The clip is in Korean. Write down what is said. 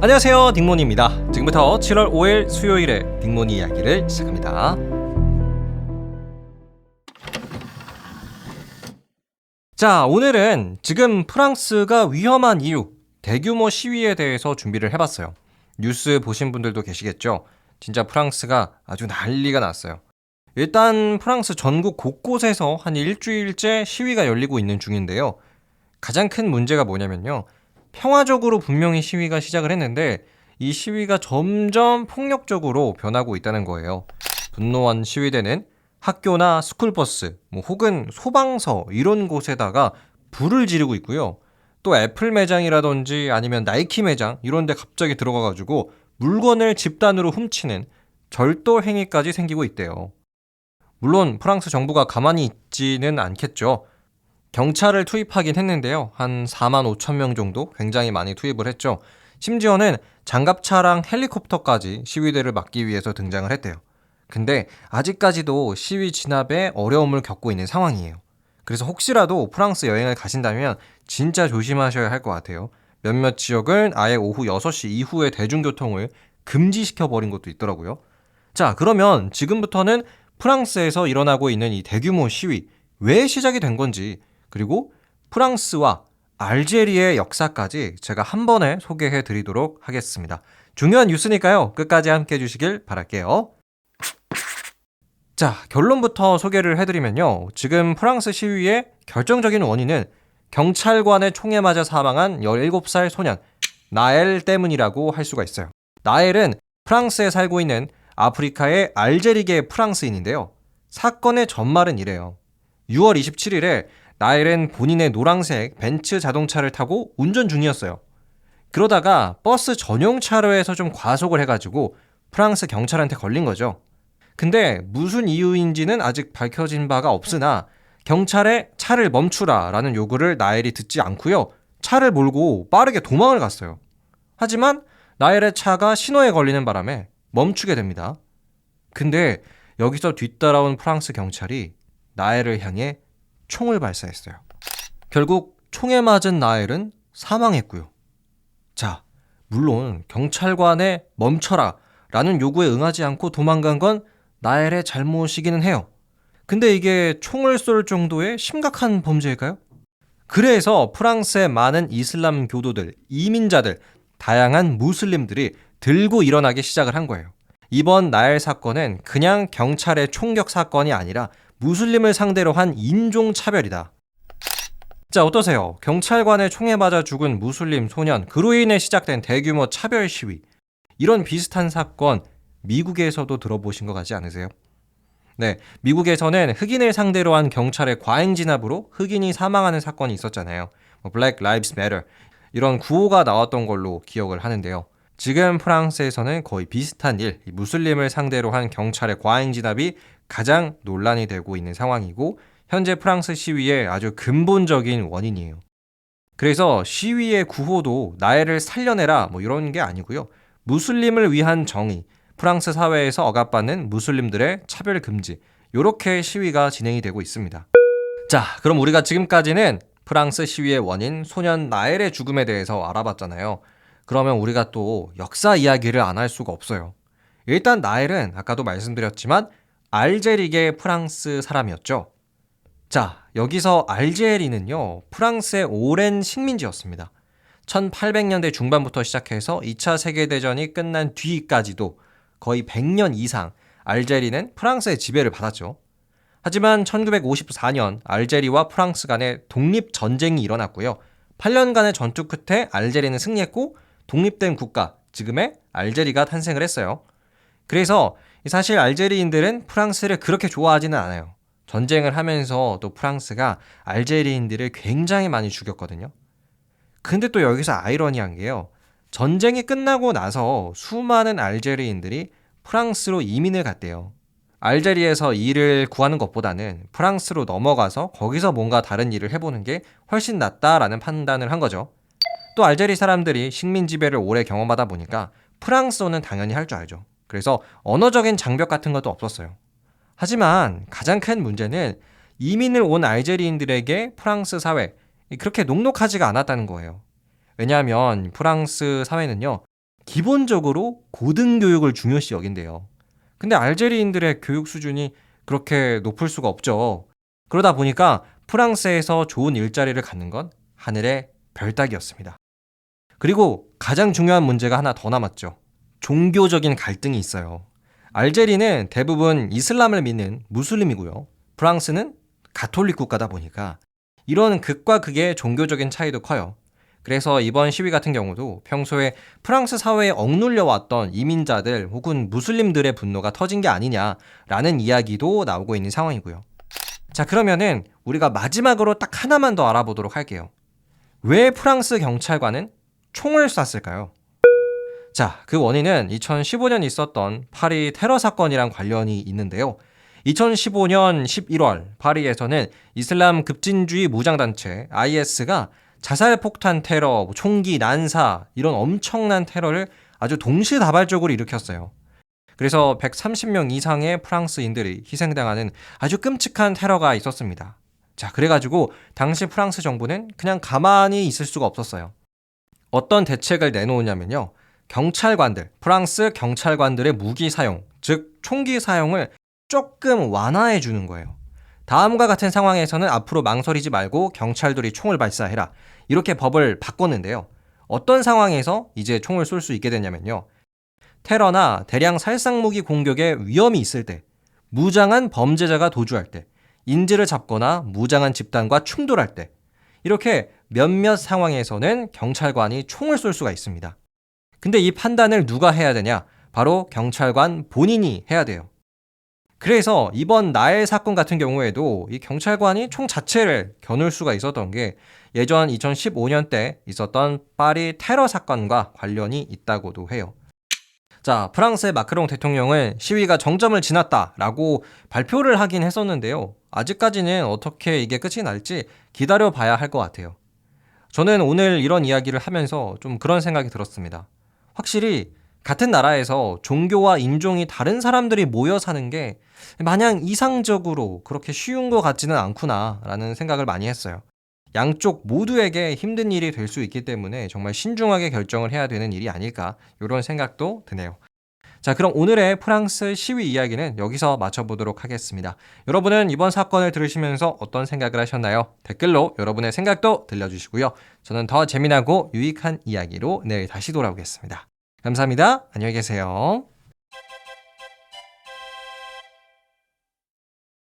안녕하세요, 딩몬입니다. 지금부터 7월 5일 수요일에 딩몬이 이야기를 시작합니다. 자, 오늘은 지금 프랑스가 위험한 이유, 대규모 시위에 대해서 준비를 해봤어요. 뉴스 보신 분들도 계시겠죠? 진짜 프랑스가 아주 난리가 났어요. 일단 프랑스 전국 곳곳에서 한 일주일째 시위가 열리고 있는 중인데요. 가장 큰 문제가 뭐냐면요. 평화적으로 분명히 시위가 시작을 했는데 이 시위가 점점 폭력적으로 변하고 있다는 거예요. 분노한 시위대는 학교나 스쿨버스, 혹은 소방서 이런 곳에다가 불을 지르고 있고요. 또 애플 매장이라든지 아니면 나이키 매장 이런 데 갑자기 들어가가지고 물건을 집단으로 훔치는 절도 행위까지 생기고 있대요. 물론 프랑스 정부가 가만히 있지는 않겠죠. 경찰을 투입하긴 했는데요. 한 4만 5천 명 정도 굉장히 많이 투입을 했죠. 심지어는 장갑차랑 헬리콥터까지 시위대를 막기 위해서 등장을 했대요. 근데 아직까지도 시위 진압에 어려움을 겪고 있는 상황이에요. 그래서 혹시라도 프랑스 여행을 가신다면 진짜 조심하셔야 할 것 같아요. 몇몇 지역은 아예 오후 6시 이후에 대중교통을 금지시켜버린 것도 있더라고요. 자, 그러면 지금부터는 프랑스에서 일어나고 있는 이 대규모 시위, 왜 시작이 된 건지, 그리고 프랑스와 알제리의 역사까지 제가 한 번에 소개해 드리도록 하겠습니다. 중요한 뉴스니까요. 끝까지 함께 해주시길 바랄게요. 자, 결론부터 소개를 해드리면요. 지금 프랑스 시위의 결정적인 원인은 경찰관의 총에 맞아 사망한 17살 소년 나엘 때문이라고 할 수가 있어요. 나엘은 프랑스에 살고 있는 아프리카의 알제리계 프랑스인인데요. 사건의 전말은 이래요. 6월 27일에 나엘은 본인의 노란색 벤츠 자동차를 타고 운전 중이었어요. 그러다가 버스 전용 차로에서 좀 과속을 해가지고 프랑스 경찰한테 걸린 거죠. 근데 무슨 이유인지는 아직 밝혀진 바가 없으나 경찰에 차를 멈추라라는 요구를 나엘이 듣지 않고요. 차를 몰고 빠르게 도망을 갔어요. 하지만 나엘의 차가 신호에 걸리는 바람에 멈추게 됩니다. 근데 여기서 뒤따라온 프랑스 경찰이 나엘을 향해 총을 발사했어요. 결국 총에 맞은 나엘은 사망했고요. 자, 물론 경찰관의 멈춰라 라는 요구에 응하지 않고 도망간 건 나엘의 잘못이기는 해요. 근데 이게 총을 쏠 정도의 심각한 범죄일까요? 그래서 프랑스의 많은 이슬람 교도들, 이민자들, 다양한 무슬림들이 들고 일어나기 시작을 한 거예요. 이번 나엘 사건은 그냥 경찰의 총격 사건이 아니라 무슬림을 상대로 한 인종차별이다. 자, 어떠세요? 경찰관의 총에 맞아 죽은 무슬림 소년, 그로 인해 시작된 대규모 차별 시위. 이런 비슷한 사건 미국에서도 들어보신 것 같지 않으세요? 네, 미국에서는 흑인을 상대로 한 경찰의 과잉 진압으로 흑인이 사망하는 사건이 있었잖아요. Black Lives Matter 이런 구호가 나왔던 걸로 기억을 하는데요. 지금 프랑스에서는 거의 비슷한 일, 무슬림을 상대로 한 경찰의 과잉 진압이 가장 논란이 되고 있는 상황이고 현재 프랑스 시위의 아주 근본적인 원인이에요. 그래서 시위의 구호도 나엘을 살려내라 이런 게 아니고요. 무슬림을 위한 정의, 프랑스 사회에서 억압받는 무슬림들의 차별 금지, 이렇게 시위가 진행이 되고 있습니다. 자, 그럼 우리가 지금까지는 프랑스 시위의 원인 소년 나엘의 죽음에 대해서 알아봤잖아요. 그러면 우리가 또 역사 이야기를 안 할 수가 없어요. 일단 나엘은 아까도 말씀드렸지만 알제리계 프랑스 사람이었죠. 자, 여기서 알제리는요, 프랑스의 오랜 식민지였습니다. 1800년대 중반부터 시작해서 2차 세계대전이 끝난 뒤까지도 거의 100년 이상 알제리는 프랑스의 지배를 받았죠. 하지만 1954년 알제리와 프랑스 간의 독립전쟁이 일어났고요. 8년간의 전투 끝에 알제리는 승리했고 독립된 국가, 지금의 알제리가 탄생을 했어요. 그래서 사실 알제리인들은 프랑스를 그렇게 좋아하지는 않아요. 전쟁을 하면서 또 프랑스가 알제리인들을 굉장히 많이 죽였거든요. 근데 또 여기서 아이러니한 게요. 전쟁이 끝나고 나서 수많은 알제리인들이 프랑스로 이민을 갔대요. 알제리에서 일을 구하는 것보다는 프랑스로 넘어가서 거기서 뭔가 다른 일을 해보는 게 훨씬 낫다라는 판단을 한 거죠. 또 알제리 사람들이 식민 지배를 오래 경험하다 보니까 프랑스어는 당연히 할 줄 알죠. 그래서 언어적인 장벽 같은 것도 없었어요. 하지만 가장 큰 문제는 이민을 온 알제리인들에게 프랑스 사회, 그렇게 녹록하지가 않았다는 거예요. 왜냐하면 프랑스 사회는요, 기본적으로 고등교육을 중요시 여긴대요. 근데 알제리인들의 교육 수준이 그렇게 높을 수가 없죠. 그러다 보니까 프랑스에서 좋은 일자리를 갖는 건 하늘의 별 따기였습니다. 그리고 가장 중요한 문제가 하나 더 남았죠. 종교적인 갈등이 있어요. 알제리는 대부분 이슬람을 믿는 무슬림이고요. 프랑스는 가톨릭 국가다 보니까 이런 극과 극의 종교적인 차이도 커요. 그래서 이번 시위 같은 경우도 평소에 프랑스 사회에 억눌려 왔던 이민자들 혹은 무슬림들의 분노가 터진 게 아니냐라는 이야기도 나오고 있는 상황이고요. 자, 그러면은 우리가 마지막으로 딱 하나만 더 알아보도록 할게요. 왜 프랑스 경찰관은 총을 쐈을까요? 자, 그 원인은 2015년 있었던 파리 테러 사건이랑 관련이 있는데요. 2015년 11월 파리에서는 이슬람 급진주의 무장단체 IS가 자살폭탄 테러, 총기 난사 이런 엄청난 테러를 아주 동시다발적으로 일으켰어요. 그래서 130명 이상의 프랑스인들이 희생당하는 아주 끔찍한 테러가 있었습니다. 자, 그래가지고 당시 프랑스 정부는 그냥 가만히 있을 수가 없었어요. 어떤 대책을 내놓으냐면요. 경찰관들, 프랑스 경찰관들의 무기 사용, 즉 총기 사용을 조금 완화해 주는 거예요. 다음과 같은 상황에서는 앞으로 망설이지 말고 경찰들이 총을 발사해라. 이렇게 법을 바꿨는데요. 어떤 상황에서 이제 총을 쏠 수 있게 됐냐면요. 테러나 대량 살상무기 공격의 위험이 있을 때, 무장한 범죄자가 도주할 때, 인질을 잡거나 무장한 집단과 충돌할 때, 이렇게 몇몇 상황에서는 경찰관이 총을 쏠 수가 있습니다. 근데 이 판단을 누가 해야 되냐? 바로 경찰관 본인이 해야 돼요. 그래서 이번 나엘 사건 같은 경우에도 이 경찰관이 총 자체를 겨눌 수가 있었던 게 예전 2015년 때 있었던 파리 테러 사건과 관련이 있다고도 해요. 자, 프랑스의 마크롱 대통령은 시위가 정점을 지났다라고 발표를 하긴 했었는데요. 아직까지는 어떻게 이게 끝이 날지 기다려봐야 할 것 같아요. 저는 오늘 이런 이야기를 하면서 좀 그런 생각이 들었습니다. 확실히 같은 나라에서 종교와 인종이 다른 사람들이 모여 사는 게 마냥 이상적으로 그렇게 쉬운 것 같지는 않구나라는 생각을 많이 했어요. 양쪽 모두에게 힘든 일이 될 수 있기 때문에 정말 신중하게 결정을 해야 되는 일이 아닐까 이런 생각도 드네요. 자, 그럼 오늘의 프랑스 시위 이야기는 여기서 마쳐보도록 하겠습니다. 여러분은 이번 사건을 들으시면서 어떤 생각을 하셨나요? 댓글로 여러분의 생각도 들려주시고요. 저는 더 재미나고 유익한 이야기로 내일 다시 돌아오겠습니다. 감사합니다. 안녕히 계세요.